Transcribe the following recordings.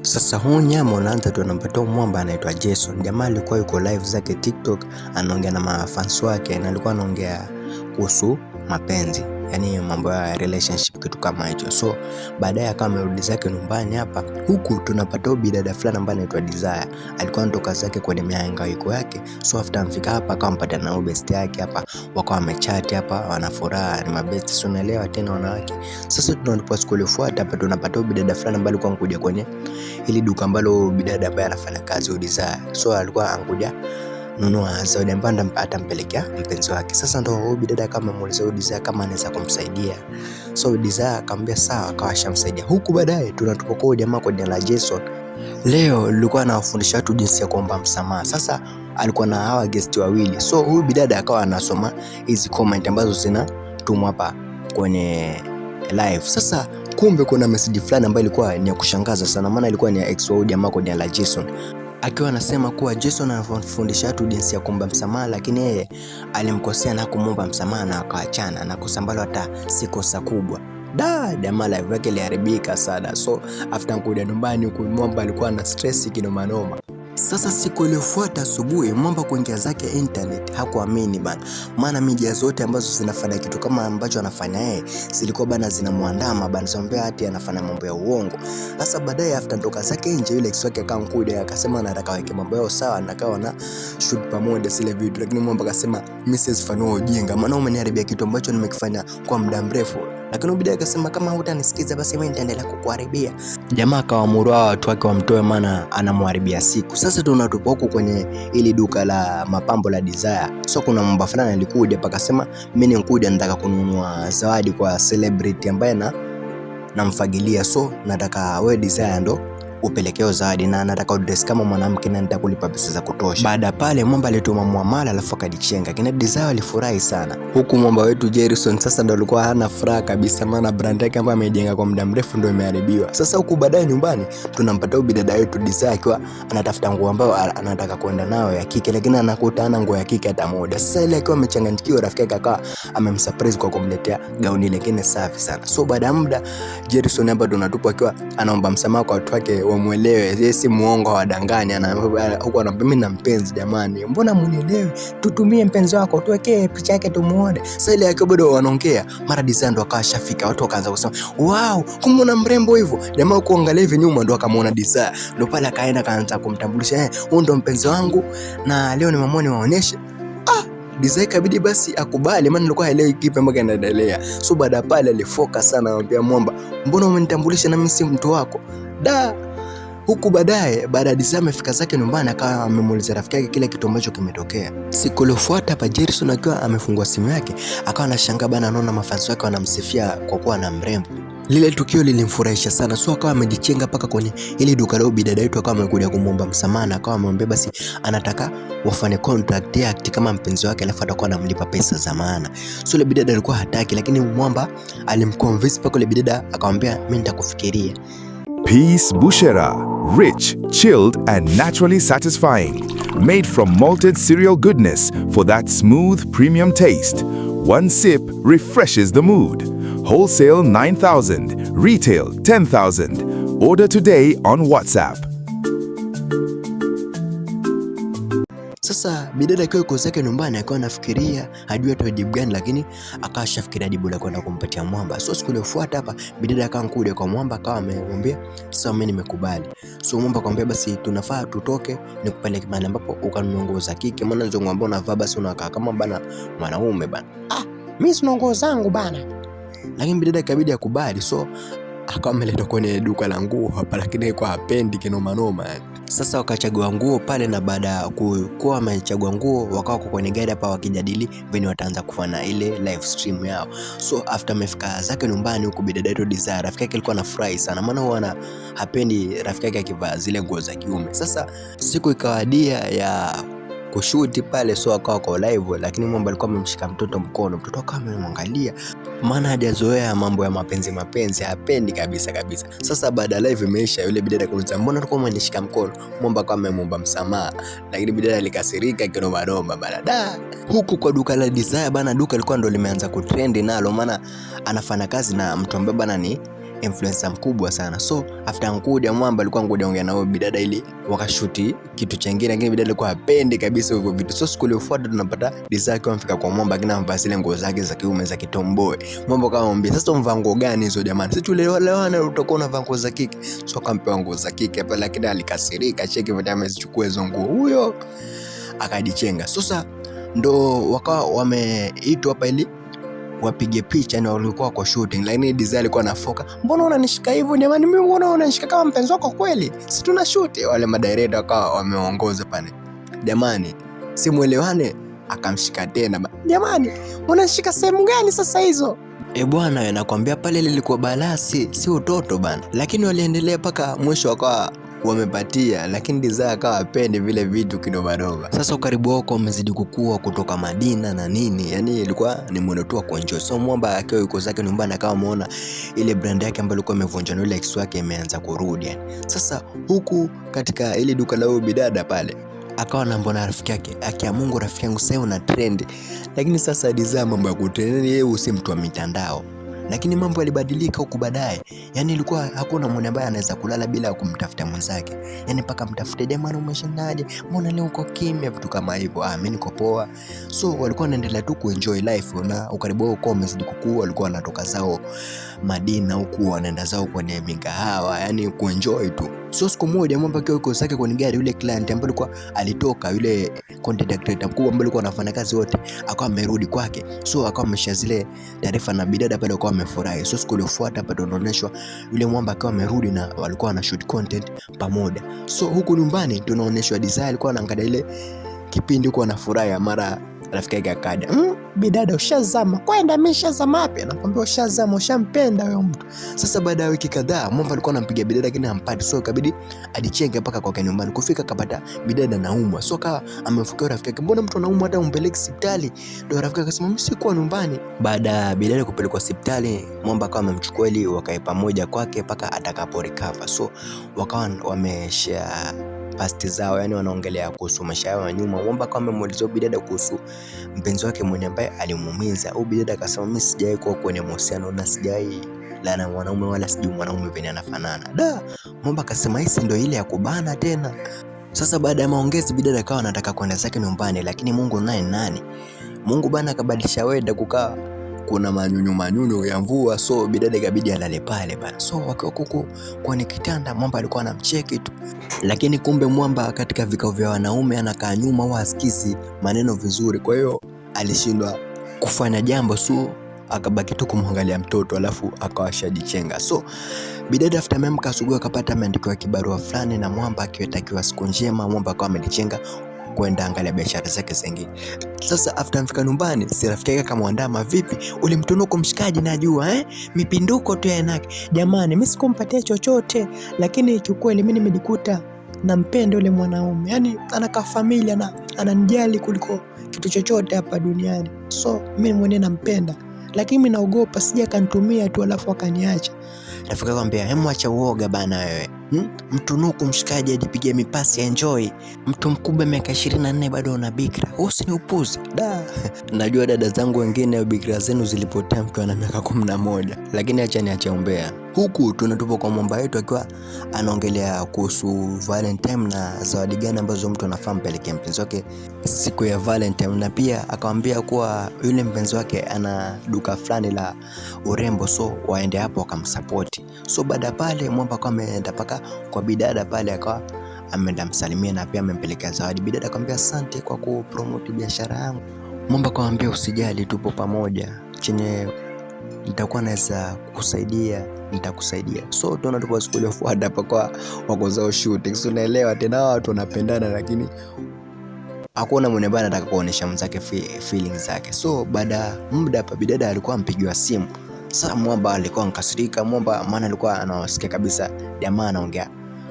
Sasa huu nyama unaanza tunampata mwamba anaitwa Jason. Jamaa alikuwa yuko live zake TikTok anaongea na mafans wake na alikuwa anaongea kuhusu mapenzi. Yaani mambo ya relationship kitu kama hicho. So baadaye akawa amerudi zake nyumbani hapa. Huku tunapata bidada fulani ambaye anaitwa Desire. Alikuwa anatoka zake kwenye mihangaiko yake. So after amfika hapa akawa mpata na best yake hapa. Wakawa wamechat hapa, wana furaha, ni mabest. So unaelewa tena wanawake. Sasa tunapokuwa siku iliyofuata hapa tunapata bidada fulani ambaye alikuwa anakuja kwenye ili duka ambalo bidada ambaye anafanya kazi Desire. So alikuwa anakuja nunua zawadi ambayo atampelekea mpenzi wake. Sasa ndo huyu bidada kama amemuuliza Desire kama anaweza kumsaidia. So Desire akamwambia sawa, akawa ashamsaidia. Huku baadaye tunatupokuwa jamaa kwa jina la Jason. Leo nilikuwa nawafundisha watu jinsi ya kuomba msamaha. Sasa alikuwa na hawa guest wawili. So huyu bidada akawa anasoma hizi comment ambazo zinatumwa hapa kwenye live. Sasa kumbe kuna message fulani ambayo ilikuwa ni ya kushangaza sana, maana ilikuwa ni ya ex wa jamaa kwa jina la Jason. Akiwa anasema kuwa Jason anafundisha watu jinsi ya kuomba msamaha, lakini yeye alimkosea na kumuomba msamaha na akaachana na kusambalo hata si kosa kubwa. Jamaa live yake iliharibika sana. So after kuja nyumbani mwamba alikuwa na stress kinoma noma. Sasa siku iliyofuata asubuhi mwamba kuingia zake internet hakuamini bana. Maana media zote ambazo zinafanya kitu kama ambacho anafanya yeye zilikuwa bana zinamuandama bana, zombea hati anafanya mambo ya uongo. Sasa baadaye after ndoka zake nje yule ex wake akankuja akasema anataka weke mambo yao sawa na kawa na shoot pamoja zile video, lakini mwamba akasema Mrs. Fano ujinga, maana umeniharibia kitu ambacho nimekifanya kwa muda mrefu. Lakini bidada akasema kama hutanisikiza basi mimi nitaendelea kukuharibia. Jamaa akawaamuru watu wake wamtoe maana anamharibia siku. Sasa tunatupa huko kwenye ili duka la mapambo la Desire. So kuna mwamba fulani alikuja akasema mimi nikuja nataka kununua zawadi kwa celebrity ambaye namfagilia. So nataka wewe Desire ndo upelekeo zawadi na nataka udress kama mwanamke na nitakulipa pesa za kutosha. Baada pale mwamba alituma muamala alafu akadichenga. Kina Desire alifurahi sana. Huku mwamba wetu Jason sasa ndo alikuwa hana furaha kabisa, maana brand yake ambayo amejenga kwa muda mrefu ndo imeharibiwa. Sasa huku baadaye nyumbani tunampata bidada wetu Desire akiwa anatafuta nguo ambayo anataka kwenda nayo ya kike, lakini anakuta hana nguo ya kike hata moja. Sasa ile akiwa amechanganyikiwa, rafiki yake akawa amemsurprise kwa kumletea gauni lingine safi sana. So baada ya muda Jason hapa tunatupa akiwa anaomba msamaha kwa watu wake wamuelewe yeye si muongo wadanganya, na huko anapenda na mpenzi. Jamani, mbona munielewe? Tutumie mpenzi wako tuwekee picha yake tumuone. Sasa ile yake bado wanaongea, mara Desire ndo akashafika, watu wakaanza kusema wow, kumbe una mrembo hivyo. Jamaa kuangalia hivi nyuma ndo akamwona Desire, ndo pale akaenda kaanza kumtambulisha, huyu ndo mpenzi wangu na leo ni mamoni waonyeshe. Desire kabidi basi akubali, maana alikuwa haelewi kipi ambacho kinaendelea. So baada pale alifocus sana, anamwambia mwamba, mbona umenitambulisha na mimi si mtu wako? Huku baadaye baada ya Desire amefika zake nyumbani akawa amemuuliza rafiki yake kile kitu ambacho kimetokea. Siku iliyofuata hapa Jason akiwa amefungua simu yake akawa anashangaa bana, anaona mafansi wake wanamsifia kwa kuwa na mrembo. Lile tukio lilimfurahisha sana, so akawa amejichenga paka kwenye ili duka lao bidada yetu akawa amekuja kumuomba msamaha, akawa amemwambia basi anataka wafanye contract act kama mpenzi wake alafu atakuwa anamlipa pesa za maana. So ile bidada alikuwa hataki, lakini mwamba alimconvince paka ile bidada akamwambia mimi nitakufikiria. Peace Bushera, rich, chilled and naturally satisfying. Made from malted cereal goodness for that smooth premium taste. One sip refreshes the mood. Wholesale 9,000, retail 10,000. Order today on WhatsApp. Sasa bidada akiwa yuko zake nyumbani akawa anafikiria hajui atoe jibu gani, lakini akawa shafikiria jibu la kwenda kumpatia mwamba. So siku iliyofuata hapa bidada akaankuja kwa mwamba akawa amemwambia sasa mimi nimekubali. So mwamba akamwambia basi tunafaa tutoke nikupeleke mahali ambapo ukanunua nguo za kike, maana hizo nguo ambazo unavaa basi unakaa kama bana mwanaume bana. Mimi sina nguo zangu bana. Lakini bidada ikabidi akubali. So akawa ameleta kwenye duka la nguo hapa, lakini kwa hapendi kinoma noma. Sasa wakachagua nguo pale, na baada ya kuwa wamechagua nguo wakawa kwenye gari hapa wakijadili vile wataanza kufanya ile live stream yao. So after amefika zake nyumbani huko bidada yetu Desire, rafiki yake alikuwa anafurahi sana, maana huwa hapendi rafiki yake akivaa zile nguo za kiume. Sasa siku ikawadia ya kushuti pale, so akawa kwa live, lakini mwamba alikuwa amemshika mtoto mkono. Mtoto akawa amemwangalia, maana hajazoea mambo ya mapenzi, hapendi kabisa. Sasa baada live imeisha, yule bidada akauliza mbona ulikuwa umenishika mkono? Mwamba akawa amemwomba msamaha, lakini bidada alikasirika kinoma bana. Huku kwa duka la Desire bana, duka lilikuwa ndo limeanza kutrend nalo, maana anafanya kazi na mtu ambaye bana ni influencer mkubwa sana. So after Ngudia, Mwamba alikuwa Ngudia ongea na huyo bidada ili wakashuti kitu chengine, lakini bidada alikuwa hapendi kabisa hivyo vitu. So siku iliyofuata tunapata Dizaki amefika kwa Mwamba akina amevaa zile nguo zake za kiume za kitomboy. Mwamba akamwambia, sasa umvaa nguo gani hizo jamani? Sisi tulielewana utakuwa unavaa nguo za kike. So akampewa nguo za kike hapa, lakini alikasirika, cheki vile amezichukua hizo nguo. Huyo akadichenga. Sasa ndo wakawa wameitwa hapa ili wapige picha, na walikuwa kwa shooting, lakini Dizzy alikuwa anafoka, mbona unanishika hivyo jamani, mimi mbona unanishika kama mpenzi wako kweli, si tuna shoot? Wale madirector wakawa wameongoza pale, jamani si muelewane. Akamshika tena, jamani unanishika sehemu gani sasa hizo? Bwana nakwambia pale lilikuwa balasi, si utoto bana. Lakini waliendelea paka mwisho wakawa wamepatia, lakini Dizzy akawa apende vile vitu kidogo. Sasa ukaribu wao umezidi kukua kutoka Madina na nini, yani ilikuwa ni mwendo tu wa kuenjoy. So Mwamba akiwa yuko zake nyumbani akawa ameona ile brand yake ambayo ilikuwa imevunjwa na ile ex wake imeanza kurudi yani. Sasa huku katika ile duka la bidada pale akawa na mbona rafiki yake, akia Mungu rafiki yangu sasa una trend. Lakini sasa Dizzy mambo ya kutrend, yeye usi mtu wa mitandao. Lakini mambo yalibadilika huku baadaye. Yani ilikuwa hakuna mwana ambaye anaweza kulala bila kumtafuta mwenzake. Yani paka mtafute, jamani umeshindaje? Mbona leo uko kimya? Vitu kama hivyo. Mimi niko poa. So walikuwa wanaendelea tu kuenjoy life, na ukaribu wao uko umezidi kukua. Walikuwa wanatoka zao Madina huku wanaenda zao kwenye migahawa, yani kuenjoy tu. So siku moja Mwamba akiwa yuko zake kwenye gari, yule client ambaye alikuwa alitoka, yule content creator mkubwa ambaye alikuwa anafanya kazi wote, akawa amerudi kwake. So akawa amesha zile taarifa na bidada pale, akawa amefurahi. So siku iliyofuata hapa tunaonyeshwa yule Mwamba akawa amerudi na walikuwa wana shoot content pamoja. So huku nyumbani tunaonyeshwa Dizzy alikuwa anaangalia ile kipindi huko anafurahi, mara rafiki yake akaja, bidada ushazama kwenda, mimi shazama wapi? Anakuambia ushazama, ushampenda huyo mtu. Sasa baada ya wiki kadhaa Mwamba alikuwa anampiga bidada lakini hampati, so ikabidi adichenge mpaka kwa nyumbani. Kufika kapata bidada naumwa, so kawa amefukia rafiki yake, mbona mtu anaumwa hata umpeleke hospitali? Ndio rafiki akasema mimi sikuwa nyumbani. Baada ya bidada kupelekwa hospitali, Mwamba akawa amemchukua ili wakae pamoja kwake mpaka atakapo recover. So wakawa wameshare past zao, yani wanaongelea kuhusu maisha yao ya nyuma. Mwamba kama amemuuliza bidada kuhusu mpenzi wake mwenye ambaye alimuumiza. Bidada akasema mimi sijawahi kuwa kwenye mahusiano na sijawahi lana mwanaume wala sijui mwanaume venye anafanana. Mwamba akasema hii ndio ile ya kubana tena. Sasa baada ya maongezi bidada akawa anataka kwenda zake nyumbani, lakini Mungu naye nani? Mungu bana akabadilisha weda, kukaa kuna manyunyu ya mvua. So bidada ikabidi alale pale bana. So wakiwa kuku kwenye kitanda, Mwamba alikuwa anamcheki tu, lakini kumbe Mwamba katika vikao vya wanaume anakaa nyuma, huwa asikizi maneno vizuri. Kwa hiyo alishindwa kufanya jambo, so akabaki tu kumwangalia mtoto, alafu akawashadichenga. So bidada after amemka asubuhi akapata ameandikiwa kibarua fulani na Mwamba akiwatakiwa siku njema. Mwamba akawa amedichenga kwenda angalia biashara zake zingine. Sasa after amfika nyumbani, si rafiki yake akamwandama, vipi ule mtunuko mshikaji najua mipinduko tu yanake. Jamani mimi sikumpatia chochote, lakini kiukweli mimi nimejikuta nampenda yule mwanaume. Yani anakaa familia na ananijali kuliko kitu chochote hapa duniani. So mimi mwenyewe nampenda, lakini mimi naogopa sija kanitumia tu alafu akaniacha. Rafiki akamwambia, "Hemu acha uoga bana wewe. Mtunuku mshikaji ajipigie mipasi enjoy. Mtu mkubwa miaka 24 bado una bikra. Usi ni upuzi." Najua dada zangu wengine bikra zenu zilipotea mtu ana miaka 11, lakini acha niache umbea. Huku tunatupa kwa Mwamba wetu akiwa anaongelea kuhusu Valentine na zawadi gani ambazo mtu anafaa mpelekee mpenzi wake siku ya Valentine, na pia akamwambia kuwa yule mpenzi wake ana duka fulani la urembo, so waende hapo wakamsupport. So baada pale Mwamba akawa ameenda paka kwa bidada pale, akawa ameenda msalimia na pia amempelekea zawadi. Bidada akamwambia asante kwa kupromote biashara yangu. Mwamba akamwambia usijali, tupo pamoja, chenye nitakuwa naweza kusaidia nitakusaidia. So tunatupa siku iliyofuata hapa kwa wako zao shooting. So unaelewa tena watu wanapendana, lakini hakuna mwenye bana anataka kuonesha mzake feelings zake. So baada muda hapa bidada alikuwa ampigiwa simu. Sasa Mwamba alikuwa ankasirika. Mwamba maana alikuwa anawasikia kabisa jamaa anaongea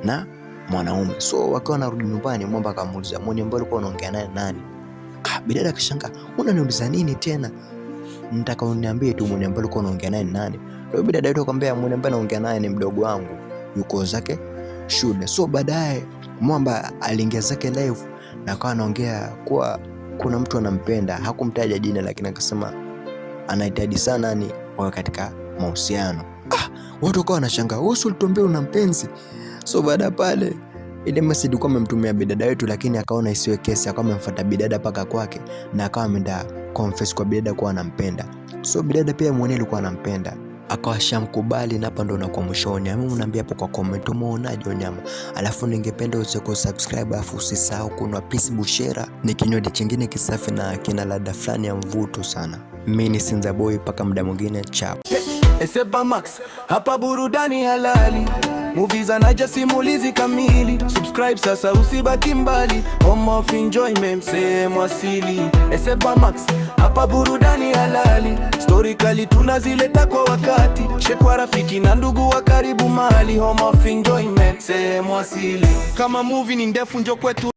na mwanaume. So wakiwa narudi nyumbani, Mwamba akamuuliza, "Mwenye mbona ulikuwa unaongea naye nani?" Bidada akashangaa, "Unaniuliza nini tena? Nataka uniambie tu mwenye mbona ulikuwa unaongea naye nani?" Ndio bidada yetu akamwambia, "Mwenye mbona naongea naye ni mdogo wangu, yuko zake shule." So baadaye Mwamba aliingia zake live na akawa anaongea kuwa kuna mtu anampenda. Hakumtaja jina, lakini akasema anahitaji sana ni wawe katika mahusiano. Watu wakawa wanashangaa, wewe ulituambia una mpenzi? So baada pale ile message kwa amemtumia bidada wetu, lakini akaona isiwe kesi, akawa amemfuata bidada paka kwake na akawa ameenda confess kwa bidada kuwa anampenda. So bidada pia mwenyewe alikuwa anampenda, akawa shamkubali, na hapa ndo nakuwa mwishoni. Mimi unaambia hapo kwa comment umeonaje nyama. Alafu ningependa usiko subscribe, alafu usisahau kunwa Peace Bushera, ni kinywaji kingine kisafi na kina ladha fulani ya mvuto sana. Mimi ni Sinza Boy, paka muda mwingine, chao. Seba Max, hapa burudani halali, movies anaja simulizi kamili. Subscribe sasa usibaki mbali, home of enjoyment sehemu asili. Seba Max, hapa burudani halali, story kali tunazileta kwa wakati. Shekwa rafiki na ndugu wa karibu mali, home of enjoyment sehemu asili. Kama movie ni ndefu njo kwetu.